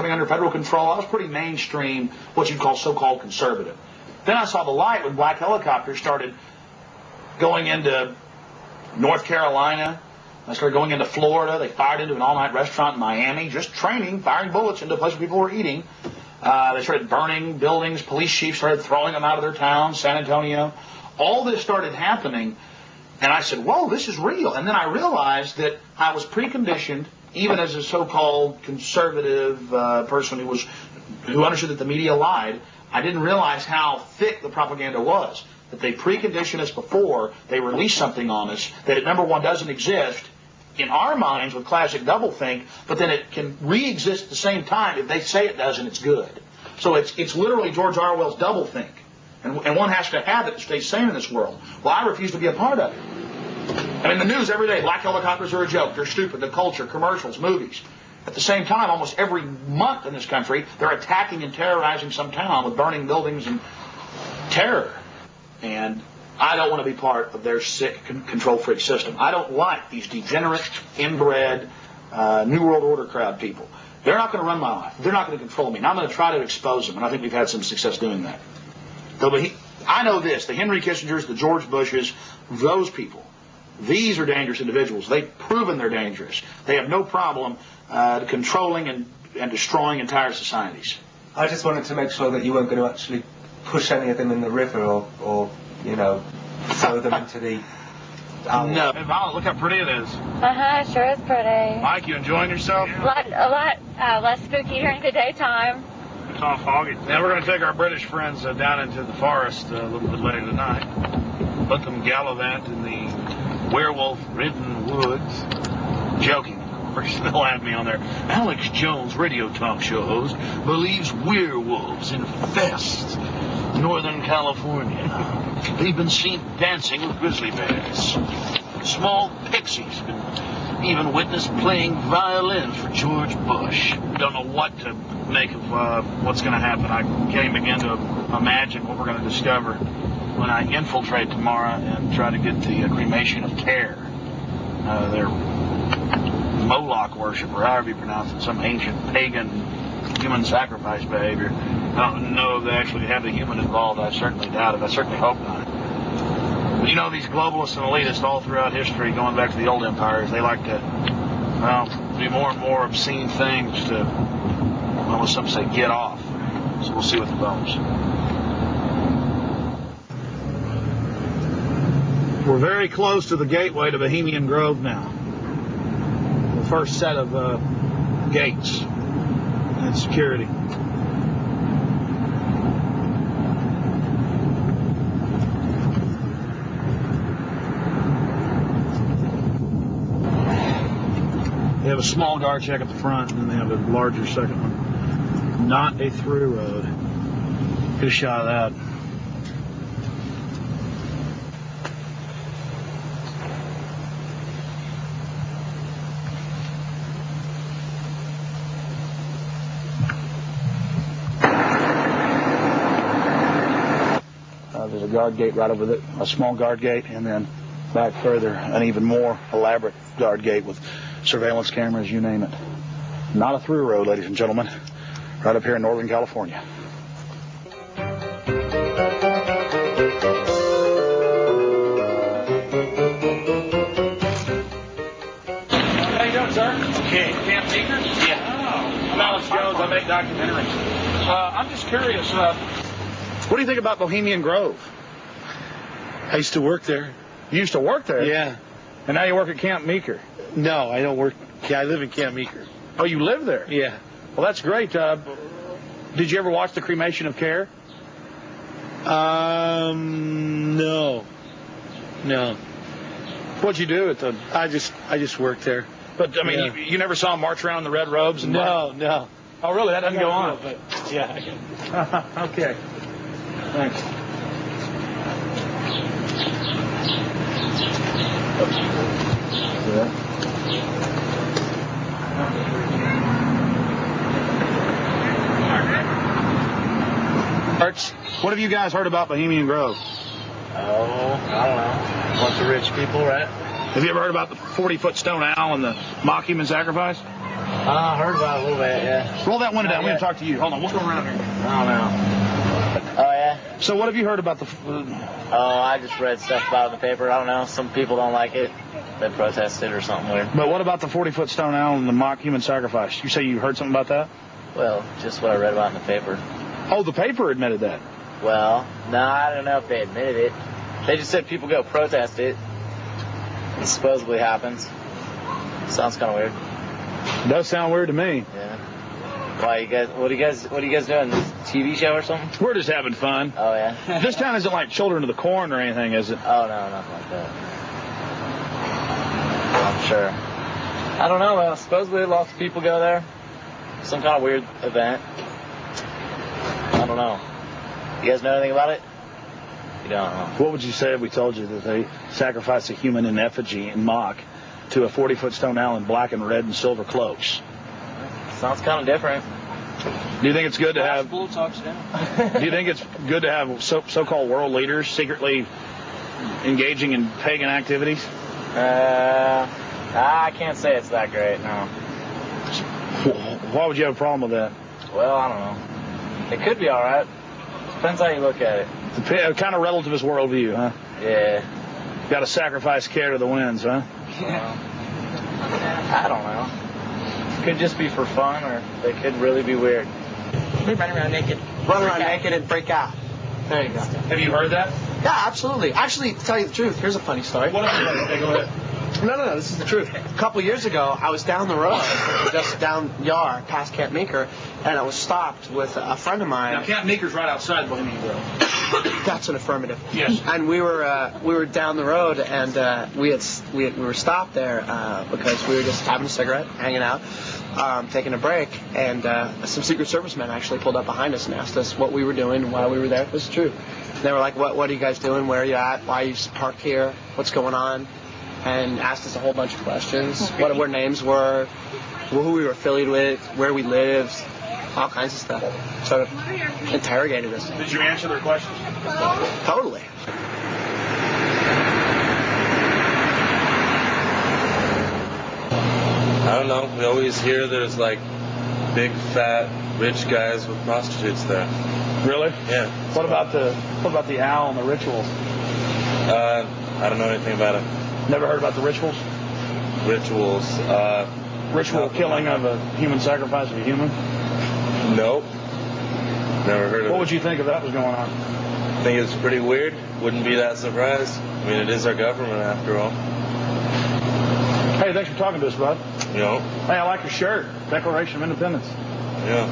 coming under federal control. I was pretty mainstream, what you'd call so-called conservative. Then I saw the light when black helicopters started going into North Carolina. I started going into Florida. They fired into an all-night restaurant in Miami, just training, firing bullets into places people were eating. They started burning buildings. Police chiefs started throwing them out of their towns, San Antonio. All this started happening, and I said, whoa, this is real. And then I realized that I was preconditioned, even as a so-called conservative person who understood that the media lied. I didn't realize how thick the propaganda was, that they preconditioned us before they release something on us, that it, number one, doesn't exist in our minds with classic doublethink, but then it can re-exist at the same time if they say it does and it's good. So it's literally George Orwell's doublethink, and one has to have it to stay sane in this world. Well, I refuse to be a part of it. I mean, the news every day, black helicopters are a joke, they're stupid, the culture, commercials, movies. At the same time, almost every month in this country, they're attacking and terrorizing some town with burning buildings and terror. And I don't want to be part of their sick control freak system. I don't like these degenerate, inbred, New World Order crowd people. They're not going to run my life. They're not going to control me. And I'm going to try to expose them. And I think we've had some success doing that. I know this. The Henry Kissingers, the George Bushes, those people, these are dangerous individuals. They've proven they're dangerous. They have no problem controlling and destroying entire societies. I just wanted to make sure that you weren't going to actually push any of them in the river or you know, throw them into the... No. Hey, Violet, look how pretty it is. Sure is pretty. Mike, you enjoying yourself? A lot less spooky during the daytime. It's all foggy. Now we're going to take our British friends down into the forest a little bit later tonight. Let them gallivant in the werewolf-ridden woods. Joking. They'll have me on there. Alex Jones, radio talk show host, believes werewolves infest Northern California. They've been seen dancing with grizzly bears. Small pixies been even witnessed playing violins for George Bush. Don't know what to make of what's going to happen. I can't begin to imagine what we're going to discover when I infiltrate tomorrow and try to get the cremation of care. Their Moloch worship, or however you pronounce it, some ancient pagan human sacrifice behavior. I don't know if they actually have the human involved. I certainly doubt it. I certainly hope not. But you know, these globalists and elitists all throughout history, going back to the old empires, they like to, well, do more and more obscene things to, well, as some say, get off. So we'll see what develops. We're very close to the gateway to Bohemian Grove now. The first set of gates and security. They have a small guard check at the front, and then they have a larger second one. Not a through road. Get a shot of that. There's a guard gate right over there, a small guard gate, and then back further, an even more elaborate guard gate with surveillance cameras, you name it. Not a through road, ladies and gentlemen, right up here in Northern California. How you doing, sir? Okay. Camp Meeker? Yeah. Oh, I'm Alex Jones. I make documentaries. I'm just curious, what do you think about Bohemian Grove? I used to work there. You used to work there? Yeah. And now you work at Camp Meeker? No, I don't work. Yeah, I live in Camp Meeker. Oh, you live there? Yeah. Well, that's great. Did you ever watch the cremation of care? No. What'd you do at the... I just worked there. But, I mean, Yeah. you never saw him march around in the red robes? And No. Oh, really? That doesn't go on? But yeah. Okay. Thanks. What have you guys heard about Bohemian Grove? Oh, I don't know. Bunch of rich people, right? Have you ever heard about the 40-foot stone owl and the mock human sacrifice? I heard about it a little bit, yeah. Roll that window down. We want to talk to you. Hold on. We'll go around here. I don't know. Oh, yeah? So what have you heard about the... Oh, I just read stuff about it in the paper. I don't know. Some people don't like it. They protested or something weird. But what about the 40-foot stone owl and the mock human sacrifice? You say you heard something about that? Well, just what I read about in the paper. Oh, the paper admitted that. Well, no, I don't know if they admitted it. They just said people go protest it. It supposedly happens. Sounds kind of weird. It does sound weird to me. Yeah. Why you guys? What are you guys doing? This TV show or something? We're just having fun. Oh yeah. This town isn't like Children of the Corn or anything, is it? Oh no, nothing like that. I'm sure. I don't know. Supposedly lots of people go there. Some kind of weird event. I don't know. You guys know anything about it? You don't know. What would you say if we told you that they sacrificed a human in effigy in mock to a 40-foot stone owl in black and red and silver cloaks? Sounds kind of different. Do you think it's good to have? Bull talks down. Do you think it's good to have so-called world leaders secretly engaging in pagan activities? I can't say it's that great. No. Why would you have a problem with that? Well, I don't know. It could be all right. Depends how you look at it. It's kind of relativist worldview, huh? Yeah. Got to sacrifice care to the winds, huh? I don't know. Could just be for fun, or they could really be weird. We run around naked. Run around naked and break out. There you go. Have you heard that? Yeah, absolutely. Actually, to tell you the truth, here's a funny story. What else? Go ahead. No, this is the truth. A couple years ago, I was down the road, just down Yar, past Camp Meeker, and I was stopped with a friend of mine. Now, Camp Meeker's right outside Bohemian Grove. That's an affirmative. Yes. And we were down the road, and we were stopped there because we were just having a cigarette, hanging out, taking a break, and some Secret Service men actually pulled up behind us and asked us what we were doing while we were there. This is true. And they were like, "What are you guys doing? Where are you at? Why are you parked here? What's going on?" And asked us a whole bunch of questions. What our names were, who we were affiliated with, where we lived, all kinds of stuff. Sort of interrogated us. Did you answer their questions? Totally. I don't know. We always hear there's like big, fat, rich guys with prostitutes there. Really? Yeah. What about the owl and the rituals? I don't know anything about it. Never heard about the rituals? Rituals. Ritual killing of a human sacrifice of a human? Nope. Never heard of it. What would you think if that was going on? I think it's pretty weird. Wouldn't be that surprised. I mean, it is our government after all. Hey, thanks for talking to us, bud. You know? Hey, I like your shirt. Declaration of Independence. Yeah.